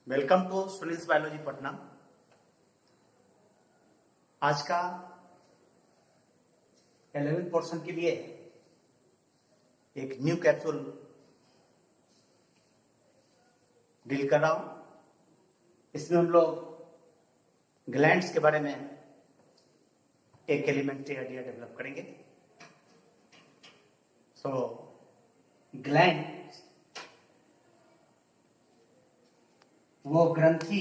Welcome to Sunil's biology Patna. आज का 11th portion के लिए एक न्यू कैप्सूल डील कर रहा हूं। इसमें हम लोग ग्लैंड्स के बारे में एक एलिमेंट्री आइडिया डेवलप करेंगे। ग्लैंड वो ग्रंथि,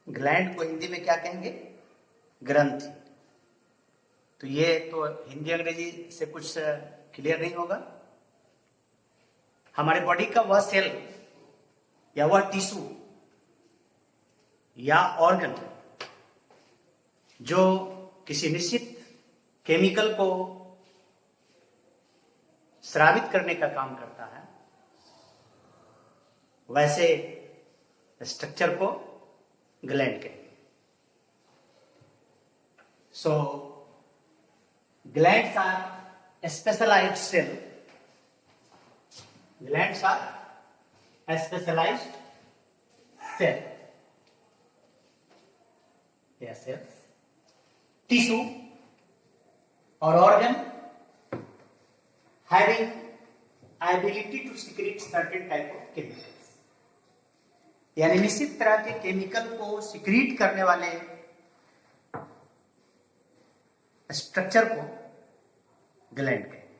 ग्लैंड को हिंदी में क्या कहेंगे? ग्रंथि। तो ये तो हिंदी अंग्रेजी से कुछ क्लियर नहीं होगा। हमारे बॉडी का वह सेल या वह टिश्यू या ऑर्गन जो किसी निश्चित केमिकल को स्रावित करने का काम करता है, वैसे स्ट्रक्चर को ग्लैंड कहेंगे। Glands are specialized cell. Glands are specialized cell या सेल्स, टिश्यू और organ having ability to secrete certain type of chemicals, यानी निश्चित तरह के केमिकल को सिक्रीट करने वाले स्ट्रक्चर को ग्लैंड कहेंगे।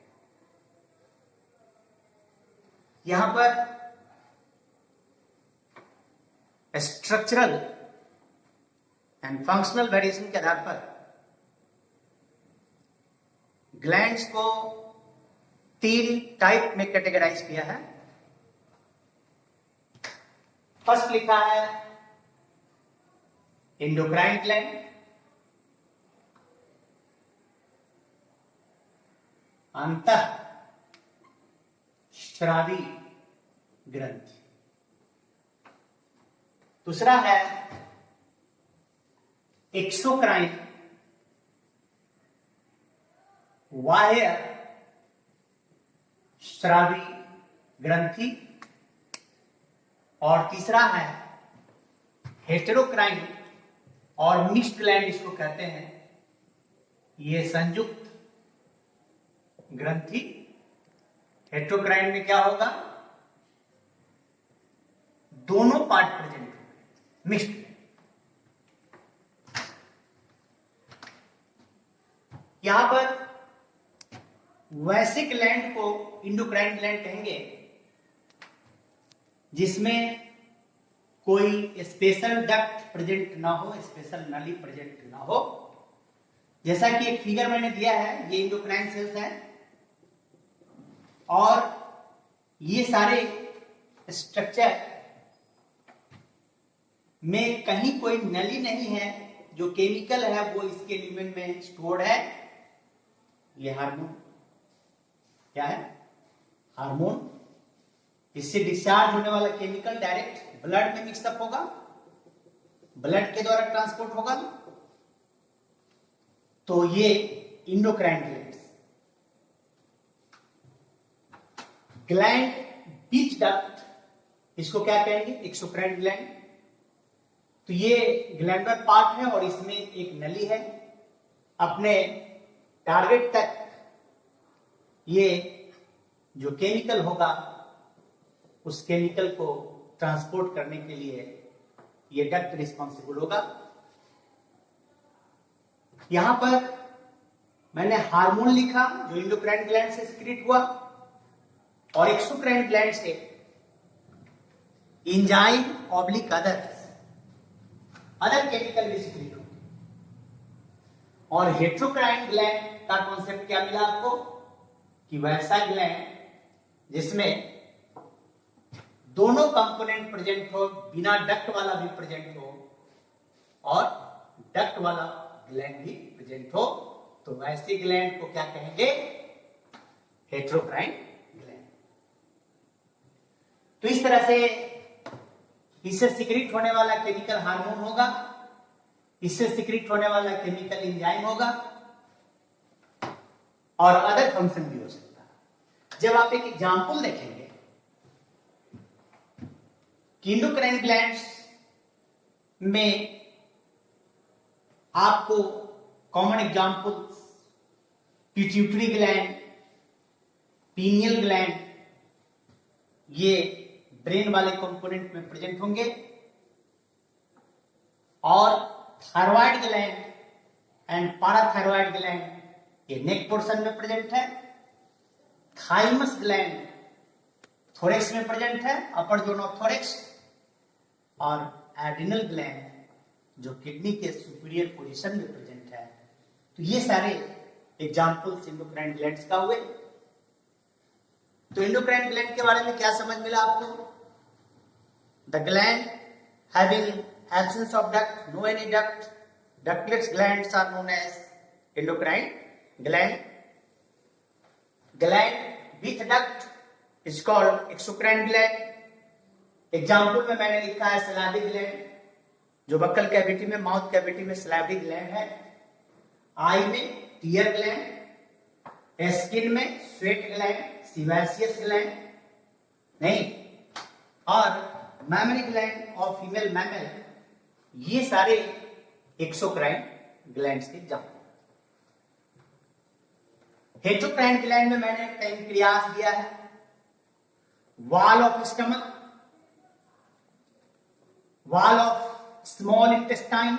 यहां पर स्ट्रक्चरल एंड फंक्शनल वेरिएशन के आधार पर ग्लैंड्स को 3 टाइप में कैटेगराइज किया है। फर्स्ट लिखा है एंडोक्राइन ग्लैंड, अंतःस्रावी ग्रंथि। दूसरा है एक्सोक्राइन बाह्य स्रावी ग्रंथि, और तीसरा है हेटेरोक्राइन और मिक्स्ड ग्लैंड इसको कहते हैं। ये संयुक्त ग्रंथि। हेटेरोक्राइन में क्या होगा? दोनों पार्ट प्रेजेंट होंगे, मिक्स्ड। यहां पर वैसे ग्लैंड को एंडोक्राइन ग्लैंड कहेंगे जिसमें कोई स्पेशल डक्ट प्रेजेंट ना हो, स्पेशल नली प्रेजेंट ना हो। जैसा कि एक फिगर मैंने दिया है, ये एंडोक्राइन सेल्स हैं और ये सारे स्ट्रक्चर में कहीं कोई नली नहीं है। जो केमिकल है वो इसके एलिमेंट में स्टोर्ड है। ये हार्मोन क्या है? हार्मोन। इससे डिस्चार्ज होने वाला केमिकल डायरेक्ट ब्लड में मिक्सअप होगा, ब्लड के द्वारा ट्रांसपोर्ट होगा। तो ये endocrine glands. Gland which duct, इसको क्या कहेंगे? Exocrine gland. तो ये ग्लैंडुलर पार्ट है और इसमें एक नली है। अपने टारगेट तक ये जो केमिकल होगा उस केमिकल को ट्रांसपोर्ट करने के लिए ये डक्ट रिस्पॉन्सिबल होगा। यहां पर मैंने हार्मोन लिखा जो एंडोक्राइन ग्लैंड से सिक्रीट हुआ, और एक्सोक्राइन ग्लैंड से एंजाइम ऑब्लिक अदर केमिकल भी सिक्रीट होते। और हेटेरोक्राइन ग्लैंड का कॉन्सेप्ट क्या मिला आपको? कि वैसा ग्लैंड जिसमें दोनों कंपोनेंट प्रेजेंट हो, बिना डक्ट वाला भी प्रेजेंट हो और डक्ट वाला ग्लैंड भी प्रेजेंट हो, तो वैसे ग्लैंड को क्या कहेंगे? हेटेरोक्राइन ग्लैंड। तो इस तरह से इससे सिक्रीट होने वाला केमिकल हार्मोन होगा, इससे सिक्रीट होने वाला केमिकल एंजाइम होगा, और अदर फंक्शन भी हो सकता है। जब आप एक एग्जाम्पल देखेंगे कि इंडोक्राइन ग्लैंड्स में आपको common examples pituitary gland, pineal gland, ये ब्रेन वाले कंपोनेंट में प्रेजेंट होंगे, और थायराइड ग्लैंड एंड पाराथायराइड ग्लैंड ये नेक पोर्शन में प्रेजेंट है। थाइमस ग्लैंड थोरेक्स में प्रेजेंट है, अपर जोन ऑफ थोरेक्स, और एड्रिनल ग्लैंड जो किडनी के सुपीरियर पोजीशन में प्रेजेंट है। तो ये सारे एग्जांपल्स एंडोक्राइन ग्लैंड्स का हुए। तो एंडोक्राइन ग्लैंड के बारे में क्या समझ मिला आपको? The gland having absence of duct, no any duct, ductless glands are known as endocrine gland. Gland with duct is called exocrine gland. Example में मैंने लिखा है सलाइवरी ग्लैंड, जो बक्कल कैविटी में, माउथ कैविटी में सलाइवरी ग्लैंड है। आई में tier gland, skin में स्वेट ग्लैंड, सीवेसियस ग्लैंड नहीं, और मैमरी ग्लैंड और फीमेल मैमल, ये सारे एक्सोक्राइन ग्लैंड्स के एग्जाम्पल। हेटेरोक्राइन ग्लैंड में मैंने पैंक्रियास दिया है, wall of stomach, wall of small intestine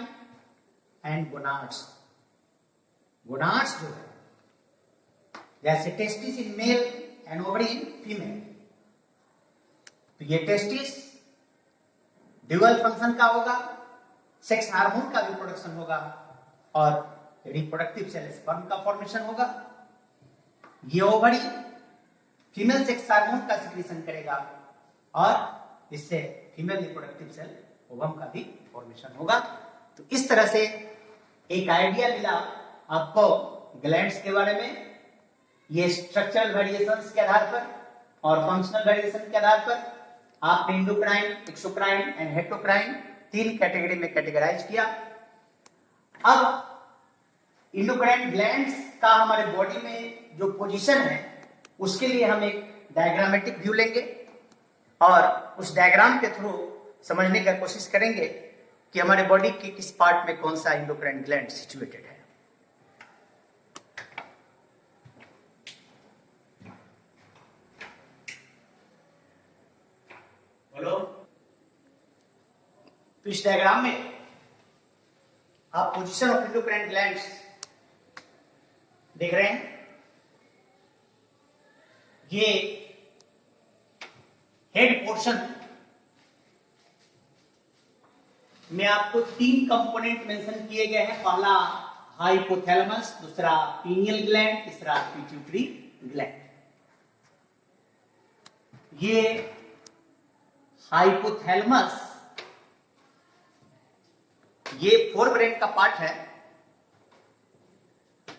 and gonads. Gonads जो है जैसे testis in male and ovary in female, तो ये टेस्टिस ड्यूअल फंक्शन का होगा, सेक्स हार्मोन का भी प्रोडक्शन होगा, और रिप्रोडक्टिव सेल स्पर्म का फॉर्मेशन होगा। ये ओवरी फीमेल सेक्स हार्मोन का सिक्रीशन करेगा, और इससे फीमेल रिप्रोडक्टिव सेल ओवम का भी फॉर्मेशन होगा। तो इस तरह से एक आइडिया मिला आपको ग्लैंड्स के बारे में। ये स्ट्रक्चरल वेरिएशंस के आधार पर और फंक्शनल वेरिएशन के आधार पर आपने एंडोक्राइन, एक्सोक्राइन एंड हेटेरोक्राइन 3 कैटेगरी में कैटेगराइज किया। अब इंडोक्राइन ग्लैंड्स का हमारे बॉडी में जो पोजीशन है, उसके लिए हम एक डायग्रामेटिक व्यू लेंगे, और उस डायग्राम के थ्रू समझने का कोशिश करेंगे कि हमारे बॉडी के किस पार्ट में कौन सा इंडोक्राइन ग्लैंड सिचुएटेड है। बोलो। तो इस डायग्राम में आप पोजीशन ऑफ इंडोक्राइन ग्लैंड्स देख रहे हैं। ये हेड पोर्शन में आपको 3 कंपोनेंट मेंशन किए गए हैं। पहला हाइपोथैलेमस, दूसरा पीनियल ग्लैंड, तीसरा पिट्यूटरी ग्लैंड। ये हाइपोथैलेमस ये फोरब्रेन का पार्ट है,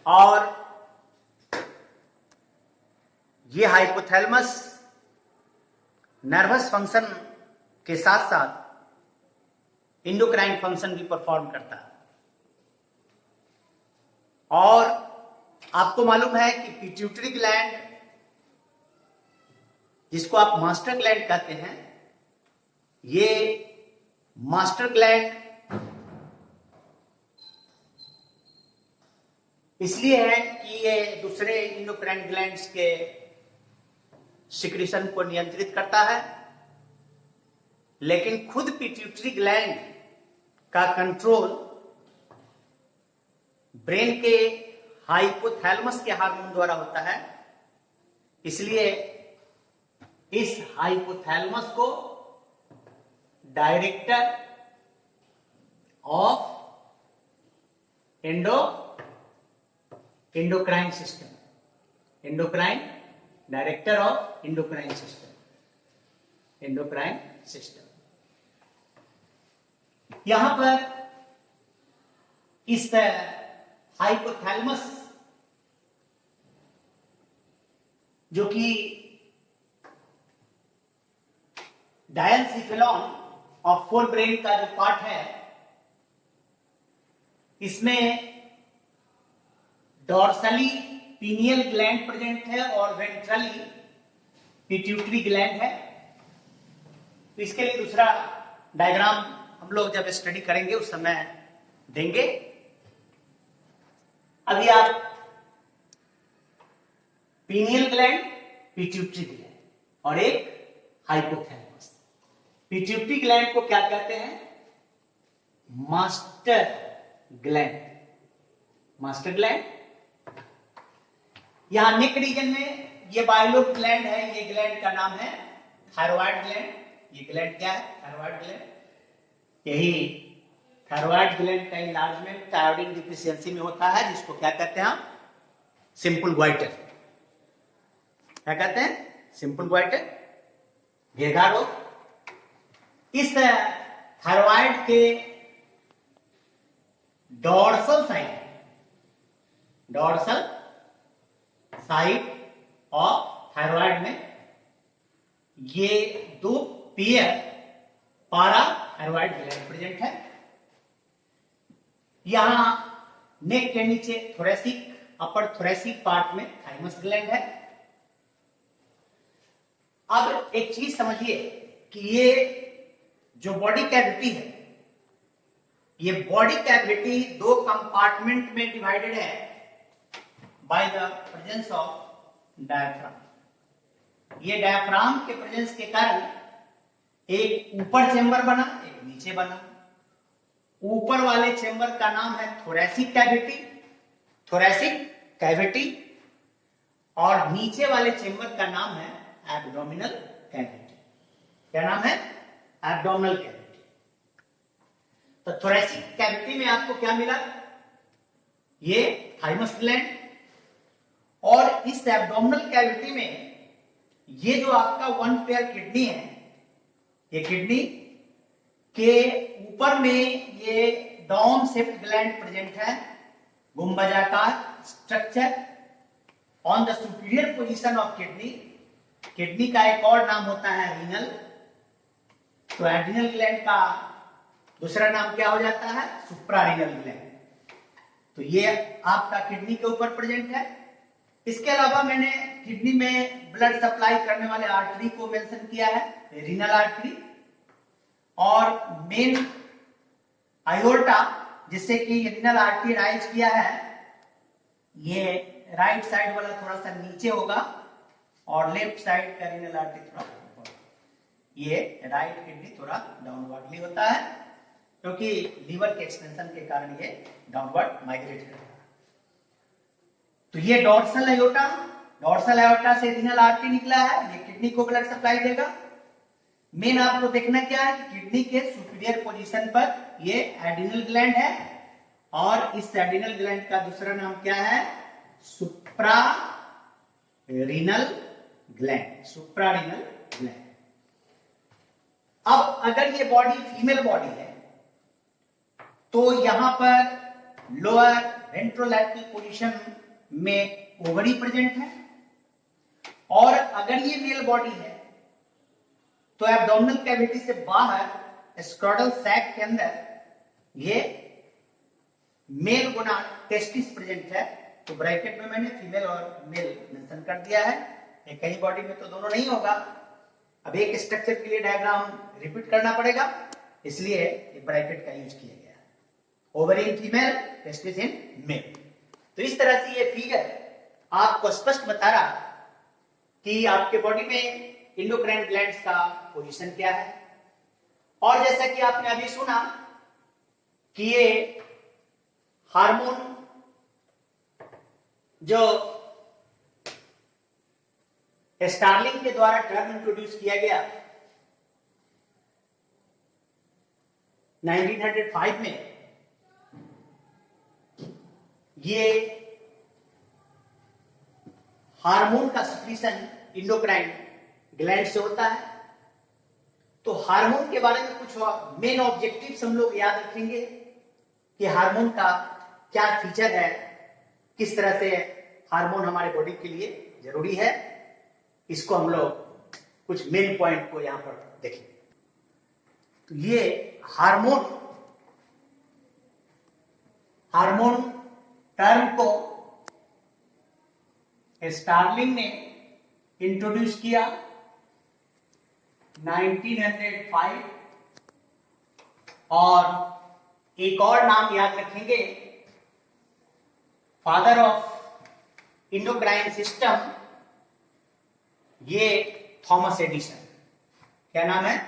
और ये हाइपोथैलेमस नर्वस फंक्शन के साथ साथ इंडोक्राइन फंक्शन भी परफॉर्म करता है। और आपको मालूम है कि पिट्यूटरी ग्लैंड, जिसको आप मास्टर ग्लैंड कहते हैं, ये मास्टर ग्लैंड इसलिए है कि ये दूसरे इंडोक्राइन ग्लैंड्स के सिक्रीशन को नियंत्रित करता है, लेकिन खुद पिट्यूटरी ग्लैंड का कंट्रोल ब्रेन के हाइपोथैलेमस के हार्मोन द्वारा होता है। इसलिए इस हाइपोथैलेमस को director of endocrine system, endocrine director of endocrine system। यहां पर इस हाइपोथैलेमस जो कि डायलसिफेलॉन ऑफ फोरब्रेन का जो पार्ट है, इसमें डॉर्सली पीनियल ग्लैंड प्रेजेंट है और वेंट्रली पिट्यूटरी ग्लैंड है। तो इसके लिए दूसरा डायग्राम हम लोग जब स्टडी करेंगे उस समय देंगे। अभी आप पीनियल ग्लैंड, पिट्यूटरी ग्लैंड और एक हाइपोथैलेमस। पिट्यूटरी ग्लैंड को क्या कहते हैं? Master gland. मास्टर ग्लैंड यहां नेक रीजन में ये बायलोब ग्लैंड है। ये ग्लैंड का नाम है थायराइड ग्लैंड। ये ग्लैंड क्या है? Thyroid gland. यही थायराइड ग्लैंड का इनलार्जमेंट आयोडीन डिफिशियंसी में होता है, जिसको क्या कहते हैं हम? Simple goitre. क्या कहते हैं? सिंपल ग्वाइटर, घेघा रोग। इस थायराइड के डोर्सल साइड ऑफ थायराइड में ये दो पेयर पारा थायराइड ग्लैंड प्रेजेंट है। यहां नेक के नीचे थोरेसिक, अपर थोरेसिक पार्ट में थाइमस ग्लैंड है। अब एक चीज समझिए कि ये जो बॉडी कैविटी है, ये बॉडी कैविटी दो कंपार्टमेंट में डिवाइडेड है by the presence of diaphragm. ये डायफ्राम के प्रेजेंस के कारण एक ऊपर चेंबर बना, एक नीचे बना। ऊपर वाले चेंबर का नाम है थोरेसिक कैविटी और नीचे वाले चेंबर का नाम है एब्डोमिनल कैविटी। क्या नाम है? Abdominal cavity. तो थोरेसिक कैविटी में आपको क्या मिला? ये थाइमस ग्लैंड। और इस एब्डोमिनल कैविटी में ये जो आपका वन पेयर किडनी है, ये किडनी के ऊपर में ये डॉम शेप्ड ग्लैंड प्रेजेंट है, गुंबजाकार structure on the superior position of kidney. Kidney का एक और नाम होता है रीनल। तो एड्रिनल ग्लैंड का दूसरा नाम क्या हो जाता है? Suprarenal gland. तो ये आपका किडनी के ऊपर प्रेजेंट है। इसके अलावा मैंने किडनी में ब्लड सप्लाई करने वाले आर्टरी को मेंशन किया है, रीनल आर्टरी, और मेन आयोर्टा, जिससे कि रीनल आर्टरी राइज किया है, ये राइट साइड वाला थोड़ा सा नीचे होगा और लेफ्ट साइड का रीनल आर्टरी थोड़ा ऊपर। ये राइट किडनी थोड़ा डाउनवर्डली होता है क्योंकि लीवर के एक्सटेंशन के कारण ये डाउनवर्ड माइग्रेट करता है। तो ये डॉर्सल आयोर्टा से रीनल आर्टरी निकला है, ये किडनी को ब्लड सप्लाई देगा। मेन आपको देखना क्या है कि किडनी के सुपीरियर पोजीशन पर ये एड्रिनल ग्लैंड है और इस एड्रिनल ग्लैंड का दूसरा नाम क्या है? Suprarenal gland. अब अगर ये बॉडी फीमेल बॉडी है तो यहां पर लोअर वेंट्रोलैटरल पोजीशन में ओवरी प्रेजेंट है, और अगर ये मेल बॉडी है तो एब्डोमिनल कैविटी से बाहर स्क्रोटल सैक के अंदर ये मेल गोनाड टेस्टिस प्रेजेंट है। तो ब्रैकेट में मैंने फीमेल और मेल मेंशन कर दिया है। एक ही बॉडी में तो दोनों नहीं होगा। अब एक स्ट्रक्चर के लिए डायग्राम रिपीट करना पड़ेगा, इसलिए एक ब्रैकेट का यूज किया गया। Ovary in female, testis in male. तो इस तरह से ये फिगर आपको स्पष्ट बता रहा कि आपके बॉडी में इंडोक्राइन ग्लैंड्स का पोजीशन क्या है। और जैसा कि आपने अभी सुना कि ये हार्मोन जो स्टार्लिंग के द्वारा टर्म इंट्रोड्यूस किया गया 1905 में, ये हार्मोन का सिक्रीशन इंडोक्राइन ग्लैंड से होता है। तो हार्मोन के बारे में कुछ मेन ऑब्जेक्टिव्स हम लोग याद रखेंगे कि हार्मोन का क्या फीचर है, किस तरह से हार्मोन हमारे बॉडी के लिए जरूरी है। इसको हम लोग कुछ मेन पॉइंट को यहां पर देखेंगे। तो ये हार्मोन टर्म को स्टार्लिंग ने इंट्रोड्यूस किया 1905 और एक और नाम याद रखेंगे, फादर ऑफ इंडोक्राइन सिस्टम, ये थॉमस एडिसन। क्या नाम है?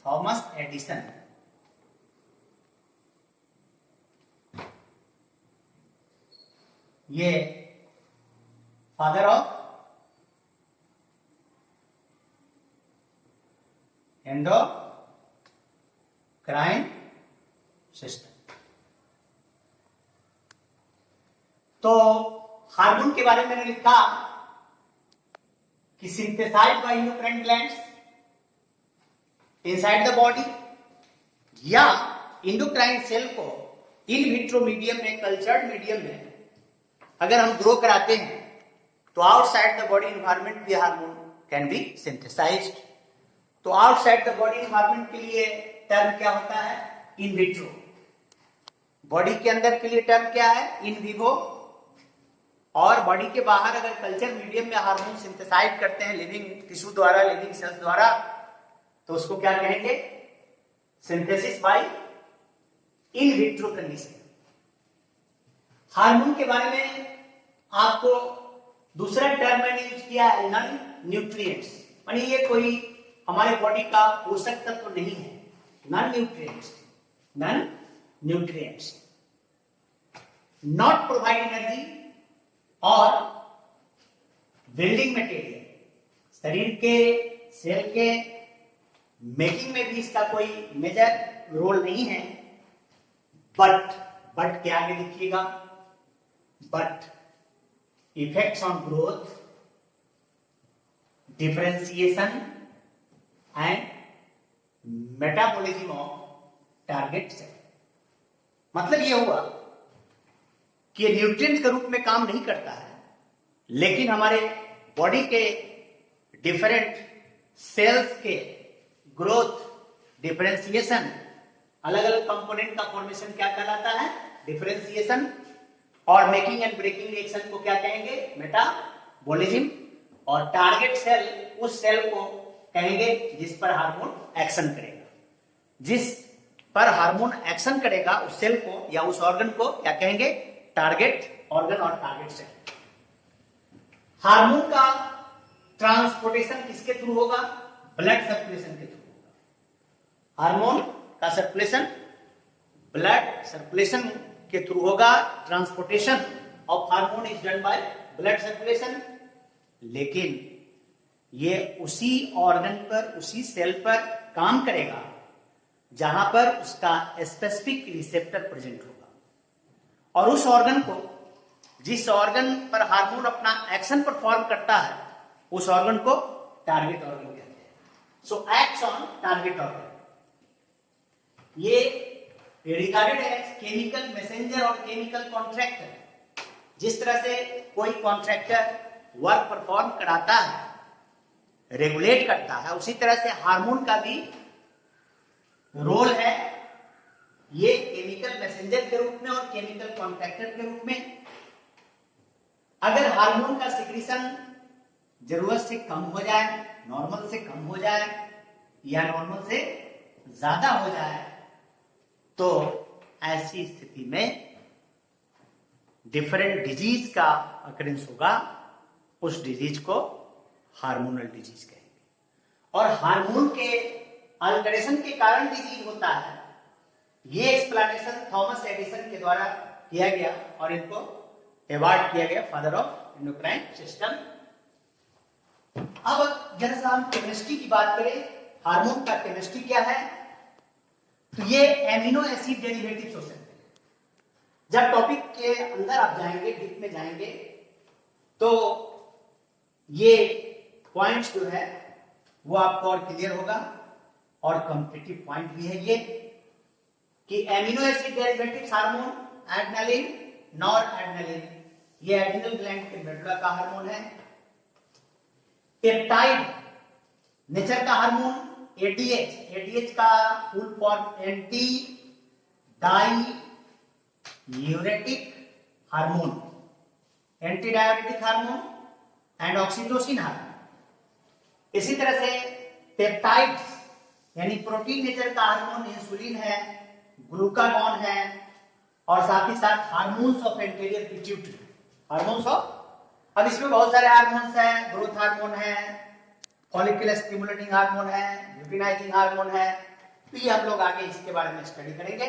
Thomas Edison. ये फादर ऑफ एंडोक्राइन सिस्टम। तो हार्मोन के बारे में मैंने लिखा कि synthesized by endocrine glands inside the body, या एंडोक्राइन सेल को इन विट्रो मीडियम में, कल्चर्ड मीडियम में अगर हम ग्रो कराते हैं तो आउटसाइड द बॉडी इन्वायरमेंट भी हार्मोन कैन बी सिंथेसाइज्ड। तो आउटसाइड द बॉडी इन्वायरमेंट के लिए टर्म क्या होता है? In vitro. बॉडी के अंदर के लिए टर्म क्या है? In vivo. और बॉडी के बाहर अगर कल्चर मीडियम में हार्मोन सिंथेसाइज करते हैं लिविंग टिश्यू द्वारा, लिविंग सेल्स द्वारा, तो उसको क्या कहेंगे? Synthesis by in vitro condition. Hormone के बारे में आपको दूसरा टर्म मैंने यूज किया है, नॉन न्यूट्रिएंट्स। यानी ये कोई हमारे बॉडी का पोषक तत्व तो नहीं है। Non nutrients not provide energy और बिल्डिंग मटेरियल। शरीर के सेल के मेकिंग में भी इसका कोई मेजर रोल नहीं है। बट के आगे लिखिएगा, but effects on growth, differentiation and metabolism of target cell. मतलब ये हुआ कि ये न्यूट्रिएंट्स के रूप में काम नहीं करता है, लेकिन हमारे बॉडी के डिफरेंट सेल्स के ग्रोथ, डिफरेंशिएशन, अलग अलग कंपोनेंट का फॉर्मेशन क्या कहलाता है? डिफरेंशिएशन। और मेकिंग एंड ब्रेकिंग रिएक्शन को क्या कहेंगे? मेटाबॉलिज्म। और टारगेट सेल उस सेल को कहेंगे जिस पर हार्मोन एक्शन करेगा। जिस पर हार्मोन एक्शन करेगा उस सेल को या उस ऑर्गन को क्या कहेंगे? टारगेट ऑर्गन और टारगेट सेल। हार्मोन का ट्रांसपोर्टेशन किसके थ्रू होगा? ब्लड सर्कुलेशन के थ्रू होगा। हार्मोन का सर्कुलेशन ब्लड सर्कुलेशन के थ्रू होगा। Transportation of hormone is done by blood circulation. लेकिन ये उसी ऑर्गन पर, उसी सेल पर काम करेगा जहां पर उसका स्पेसिफिक रिसेप्टर प्रेजेंट होगा। और उस ऑर्गन को, जिस ऑर्गन पर हार्मोन अपना एक्शन परफॉर्म करता है, उस ऑर्गन को टारगेट ऑर्गन कहते हैं। सो एक्ट्स ऑन टारगेट ऑर्गन। ये रिगार्डेड एज केमिकल मैसेंजर और केमिकल कॉन्ट्रैक्टर। जिस तरह से कोई कॉन्ट्रैक्टर वर्क परफॉर्म कराता है, रेगुलेट करता है, उसी तरह से हार्मोन का भी रोल है। ये केमिकल मैसेंजर के रूप में और केमिकल कॉन्ट्रैक्टर के रूप में। अगर हार्मोन का सिक्रीशन जरूरत से कम हो जाए, नॉर्मल से कम हो जाए या नॉर्मल से ज्यादा हो जाए, तो ऐसी स्थिति में डिफरेंट डिजीज का अकरेंस होगा। उस डिजीज को हार्मोनल डिजीज कहेंगे। और हार्मोन के अल्टरेशन के कारण डिजीज होता है, ये एक्सप्लेनेशन थॉमस एडिसन के द्वारा किया गया और इनको अवार्ड किया गया फादर ऑफ एंडोक्राइन सिस्टम। अब जरा सा हम केमिस्ट्री की बात करें, हार्मोन का केमिस्ट्री क्या है? तो ये एमिनो एसिड डेरिवेटिव्स हो सकते हैं। जब टॉपिक के अंदर आप जाएंगे, डीप में जाएंगे, तो ये पॉइंट्स जो है वो आपको और क्लियर होगा। और कॉम्पिटिटिव पॉइंट भी है ये कि amino acid derivatives hormone adrenaline, nor adrenaline, ये एड्रिनल ग्लैंड के मेडुला का हार्मोन है। पेप्टाइड नेचर का हार्मोन एडीएच, एडीएच का full form anti diuretic hormone, anti diuretic hormone. And oxytocin hormone. इसी तरह से पेप्टाइड्स यानी प्रोटीन नेचर का हार्मोन इंसुलिन है, ग्लूकागॉन है, और साथ ही साथ hormones of anterior pituitary, hormones of, अब इसमें बहुत सारे हार्मोन्स हैं, ग्रोथ हार्मोन है, फॉलिकुलर स्टिमुलेटिंग हार्मोन है, ल्यूटिनाइजिंग हार्मोन है। तो ये हम लोग आगे इसके बारे में स्टडी करेंगे।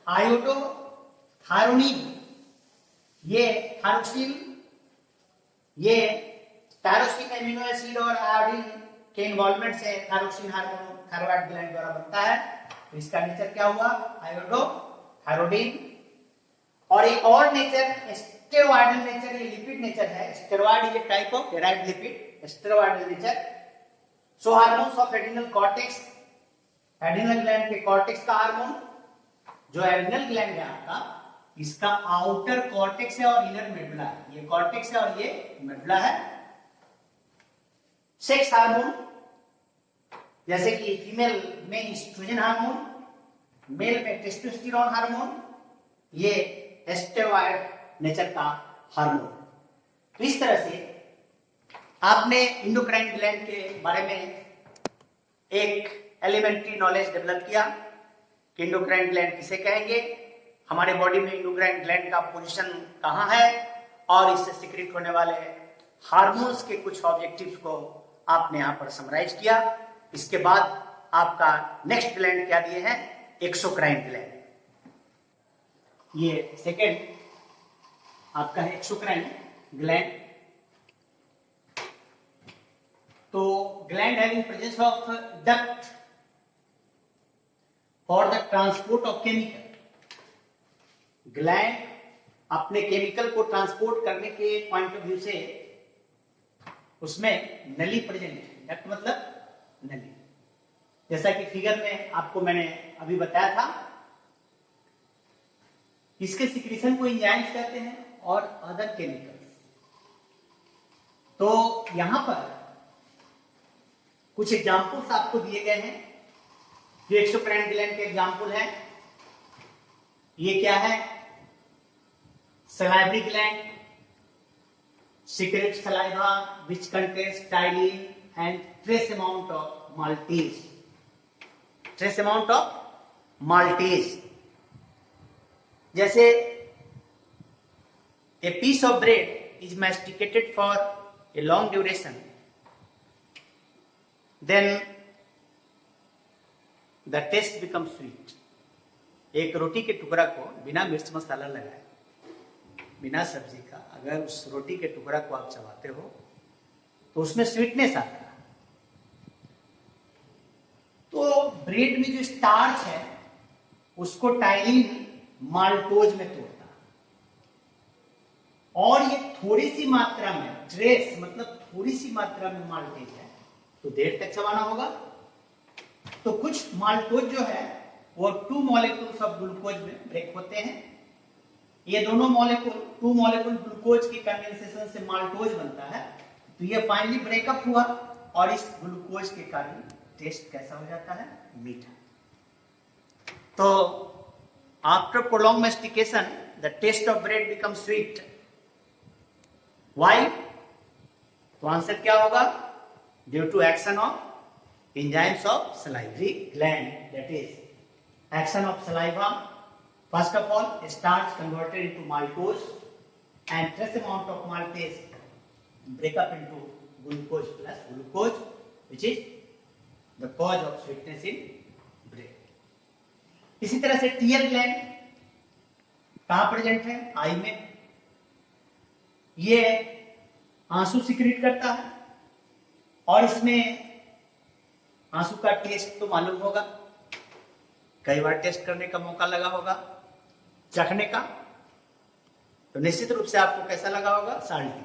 आयोडो थायरोनिन, ये थायरोक्सिन, ये टायरोसिन एमिनो एसिड और आयोडीन के इन्वॉल्वमेंट से थायरोक्सिन हार्मोन थायराइड ग्लैंड द्वारा बनता है। तो इसका नेचर क्या हुआ, आयोडो थायरोडिन। और एक और नेचर स्टेरॉयडल नेचर, ये लिपिड नेचर है। Steroid is a type of derived lipid, steroidal nature. So hormones of adrenal cortex, adrenal gland के कॉर्टेक्स का हार्मोन, जो एड्रिनल ग्लैंड है आपका, इसका आउटर कॉर्टेक्स है और इनर मेडुला है। ये कॉर्टेक्स है और ये मेडुला है। सेक्स हार्मोन, जैसे कि फीमेल में ईस्ट्रोजन हार्मोन, मेल में टेस्टोस्टेरोन हार्मोन, ये स्टेरॉयड नेचर का हार्मोन। तो इस तरह से आपने इंडोक्राइन ग्लैंड के बारे में एक एलिमेंट्री नॉलेज डेवलप किया कि इंडोक्राइन ग्लैंड किसे कहेंगे, हमारे बॉडी में इंडोक्राइन ग्लैंड का पोजीशन कहां है, और इससे सिक्रेट होने वाले हार्मोन्स के कुछ ऑब्जेक्टिव्स को आपने यहां पर समराइज किया। इसके बाद आपका नेक्स्ट ग्लैंड क्या दिए हैं, एक्सोक्राइन ग्लैंड। ये सेकेंड आपका है एक्सोक्राइन ग्लैंड। तो gland having presence of duct for the transport of chemical. Gland अपने केमिकल को ट्रांसपोर्ट करने के पॉइंट ऑफ व्यू से उसमें नली प्रेजेंट है। डक्ट मतलब नली, जैसा कि फिगर में आपको मैंने अभी बताया था। इसके सिक्रीशन को एंजाइम्स कहते हैं और अदर केमिकल्स। तो यहां पर कुछ एग्जांपल्स आपको दिए गए हैं जो एक्सोक्राइन ग्लैंड के एग्जांपल हैं। ये क्या है, salivary gland secretes saliva which contains ptyalin and trace amount of maltase. Trace amount of maltase. जैसे a piece of bread is masticated for a long duration, then the taste becomes sweet. एक रोटी के टुकड़ा को बिना मिर्च मसाला लगाए, बिना सब्जी का, अगर उस रोटी के टुकड़ा को आप चबाते हो तो उसमें स्वीटनेस आता है। तो ब्रेड में जो स्टार्च है उसको टाइलिन माल्टोज में तोड़ता है, और ये थोड़ी सी मात्रा में, ट्रेस मतलब थोड़ी सी मात्रा में माल्टेज है, तो देर तक चबाना होगा। तो कुछ माल्टोज जो है वो 2 मॉलिक्यूल्स ऑफ ग्लूकोज में ब्रेक होते हैं। ये दोनों मॉलिक्यूल 2 मॉलिक्यूल ग्लूकोज की कंडेंसेशन से माल्टोज बनता है। तो ये फाइनली ब्रेकअप हुआ और इस ग्लूकोज के कारण टेस्ट कैसा हो जाता है, मीठा। तो after prolong mastication the taste of bread become sweet. Why? तो आंसर क्या होगा, due to action of enzymes of salivary gland, that is action of saliva. First of all, starch converted into maltose and trace amount of maltase break up into glucose plus glucose, which is the cause of sweetness in bread. इसी तरह से tier gland कहाँ present है, आई में। ये आंसू secrete करता है और इसमें आंसू का टेस्ट तो मालूम होगा, कई बार टेस्ट करने का मौका लगा होगा, चखने का। तो निश्चित रूप से आपको कैसा लगा होगा, साल्टी।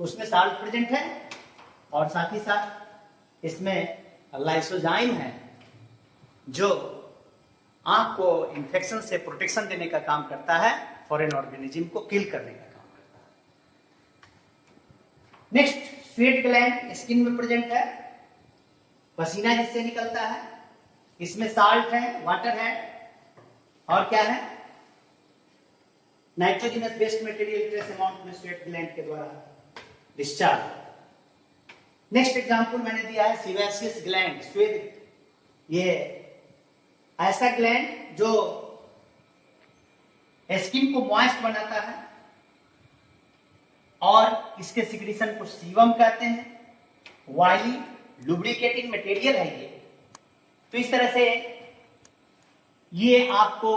तो उसमें साल्ट प्रेजेंट है और साथ ही साथ इसमें लाइसोजाइम है जो आंख को इन्फेक्शन से प्रोटेक्शन देने का काम करता है, फॉरेन ऑर्गेनिज्म को किल करने का काम करता है। नेक्स्ट, स्वेट ग्लैंड स्किन में प्रेजेंट है, पसीना जिससे निकलता है। इसमें साल्ट है, वाटर है, और क्या है, nitrogenous waste material trace amount में स्वेट ग्लैंड के द्वारा डिस्चार्ज। नेक्स्ट एग्जांपल मैंने दिया है सीवेसियस ग्लैंड, स्वेद। ये ऐसा ग्लैंड जो स्किन को मॉइस्ट बनाता है और इसके सिक्रीशन को सीवम कहते हैं। वायली लुब्रिकेटिंग मटेरियल है ये। तो इस तरह से ये आपको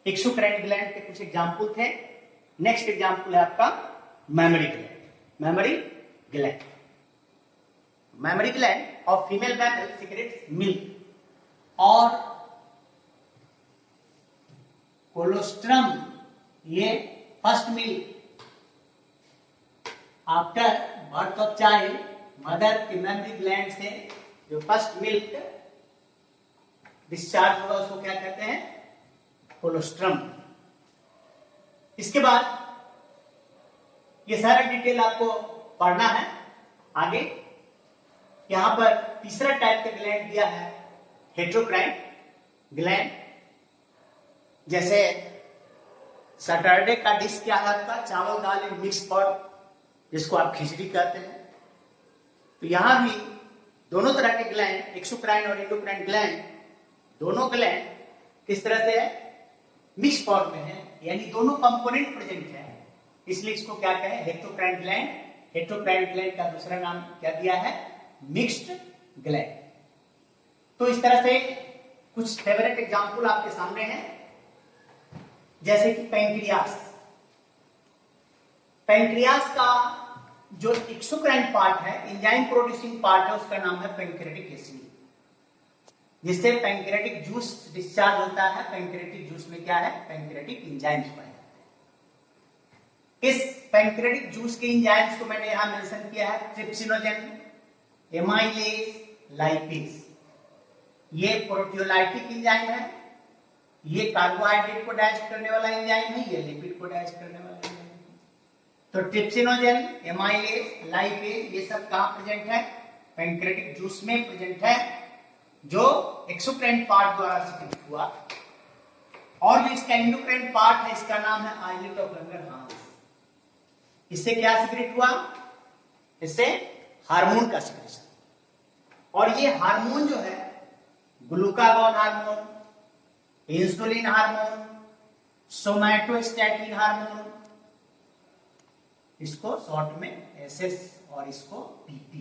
एक्सोक्राइन ग्लैंड के कुछ एग्जाम्पल थे। नेक्स्ट एग्जाम्पल है आपका memory gland. Memory gland of female mammal secrets milk और कोलोस्ट्रम, ये first milk after birth of child, mother के मेमोरी ग्लैंड से जो फर्स्ट मिल्क डिस्चार्ज होगा उसको क्या कहते हैं? कोलोस्ट्रम। इसके बाद ये सारा डिटेल आपको पढ़ना है आगे। यहां पर तीसरा टाइप का ग्लैंड दिया है हेटेरोक्राइन ग्लैंड। जैसे सैटरडे का डिश क्या है आपका? चावल दाल इन मिक्स पॉट, जिसको आप खिचड़ी कहते हैं। तो यहां भी दोनों तरह के ग्लैंड, एक्सोक्राइन और एंडोक्राइन ग्लैंड, दोनों ग्लैंड किस तरह से है? मिक्स फॉर्म में है, यानी दोनों कंपोनेंट प्रेजेंट है, इसलिए इसको क्या कहें? हेटेरोक्राइन ग्लैंड। हेटेरोक्राइन ग्लैंड का दूसरा नाम क्या दिया है? Mixed gland. तो इस तरह से कुछ फेवरेट एग्जांपल आपके सामने हैं, जैसे कि पैंक्रियास। पैंक्रियास का जो एक्सोक्राइन पार्ट है, एंजाइम प्रोड्यूसिंग पार्ट है, उसका नाम है पैंक्रियाटिक एसिड, जिससे पैंक्रियाटिक जूस डिस्चार्ज होता है। पैंक्रियाटिक जूस में क्या है? पैंक्रियाटिक एंजाइम्स पाए जाते हैं। इस पैंक्रियाटिक जूस के एंजाइम्स को मैंने यहां मेंशन किया है, ट्रिप्सिनोजन, एमाइलेज, लाइपेज। ये प्रोटियोलाइटिक एंजाइम है, ये कार्बोहाइड्रेट को डाइजेस्ट करने वाला एंजाइम है, ये लिपिड को डाइजेस्ट करने वाला एंजाइम है। तो ट्रिप्सिनोजन, एमाइलेज, लाइपेज, ये सब कहां प्रेजेंट है? पैंक्रियाटिक जूस में प्रेजेंट है, जो एक्सोक्राइन पार्ट द्वारा सिक्रेट हुआ। और जो इसका एंडोक्राइन पार्ट है, इसका नाम है आइलेट ऑफ लंगरहांस। इससे क्या सिक्रेट हुआ? इससे हार्मोन का सिक्रेशन। और ये हार्मोन जो है, glucagon hormone, insulin hormone, somatostatin hormone, इसको शॉर्ट में एसएस और इसको पीपी,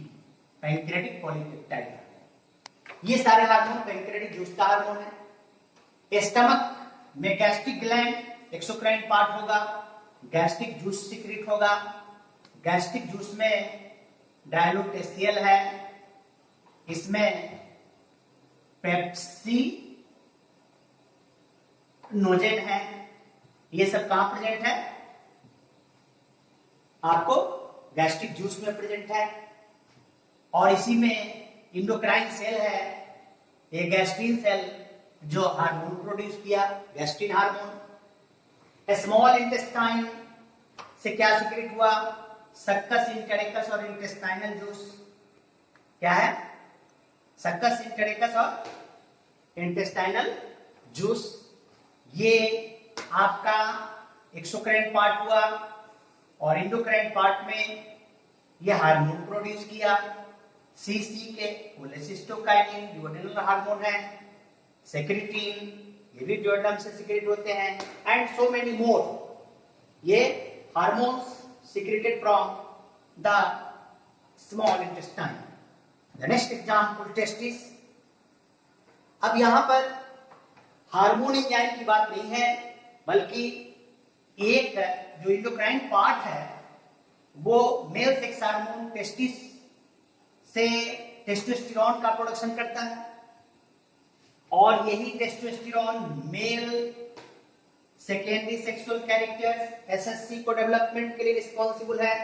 पैंक्रियाटिक पॉलीपेप्टाइड हार्मोन। ये सारे हार्मोन पैंक्रियाटिक जूस का हार्मोन है। स्टमक में गैस्ट्रिक ग्लैंड एक्सोक्राइन पार्ट होगा, गैस्ट्रिक जूस सीक्रेट होगा। गैस्ट्रिक जूस में डायलूट एसीएल है, इसमें पेप्सी नोजेन है। ये सब कहां प्रेजेंट है? आपको गैस्ट्रिक जूस में प्रेजेंट है। और इसी में इंडोक्राइन सेल है, ये गैस्ट्रिन सेल जो हार्मोन प्रोड्यूस किया, गैस्ट्रिन हार्मोन। स्मॉल इंटेस्टाइन से क्या सीक्रेट हुआ? सक्कस इंटेरिकस और इंटेस्टाइनल जूस। क्या है? सक्कस इंटेरिकस और इंटेस्टाइनल जूस। ये आपका एक्सोक्राइन पार्ट हुआ। और इंडोक्राइन पार्ट में ये हार्मोन प्रोड्यूस किया, सीसी के कोलेसिस्टोकाइनिन, ड्यूओडेनल हार्मोन है, सेक्रेटिन, ये भी ड्यूओडेनम से सीक्रेट होते हैं, एंड सो मेनी मोर। ये hormones secreted from the small intestine. The next example testis. अब यहां पर हार्मोन एंजाइम की बात नहीं है, बल्कि एक जो इंडोक्राइन पार्ट है वो मेल सेक्स हार्मोन टेस्टिस से टेस्टोस्टेरोन का प्रोडक्शन करता है। और यही testosterone male secondary sexual characters SSC को डेवलपमेंट के लिए रिस्पॉन्सिबल है।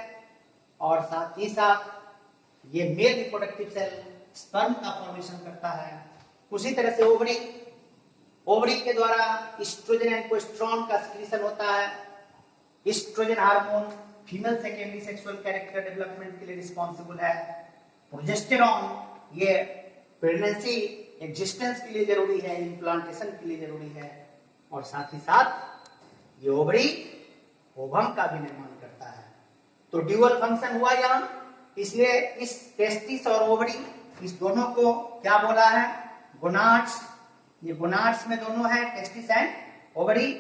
और साथ ही साथ ये मेल रिप्रोडक्टिव सेल स्पर्म का फॉर्मेशन करता है। उसी तरह से ओवरी के द्वारा एस्ट्रोजन एंड प्रोजेस्टेरोन का सिक्रीशन होता है। Estrogen hormone female secondary sexual character development के लिए रिस्पॉन्सिबल है। प्रोजेस्टेरोन ये प्रेगनेंसी एग्जिस्टेंस के लिए जरूरी है, इम्प्लांटेशन के लिए जरूरी है। और साथ ही साथ ये ओवरी ओवम का भी निर्माण करता है। तो ड्यूअल फंक्शन हुआ यहां, इसलिए इस टेस्टिस और ओवरी इस दोनों को क्या बोला है, गोनाड्स। ये गोनाड्स में दोनों है, testis and ovary.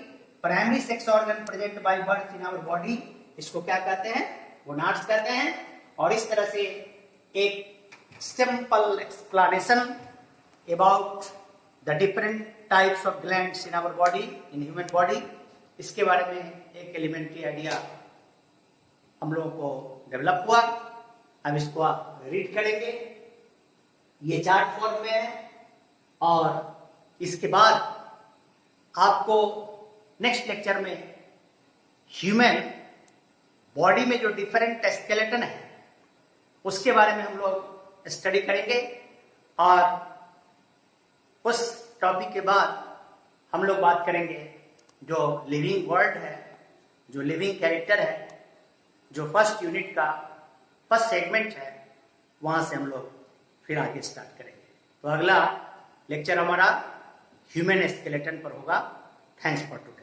Primary sex organ present by birth in our body, इसको क्या कहते हैं, गोनाड्स कहते हैं। और इस तरह से एक simple explanation about the different types of glands in our body, in human body, इसके बारे में एक एलिमेंट्री आइडिया हम लोगों को डेवलप हुआ। अब इसको आप रीड करेंगे, ये चार्ट फॉर्म में है। और इसके बाद आपको नेक्स्ट लेक्चर में ह्यूमन बॉडी में जो डिफरेंट स्केलेटन है उसके बारे में हम लोग स्टडी करेंगे। और उस टॉपिक के बाद हम लोग बात करेंगे जो लिविंग वर्ल्ड है, जो लिविंग कैरेक्टर है, जो फर्स्ट यूनिट का फर्स्ट सेगमेंट है, वहां से हम लोग फिर आगे स्टार्ट करेंगे। तो अगला लेक्चर हमारा ह्यूमन स्केलेटन पर होगा। Thanks for today.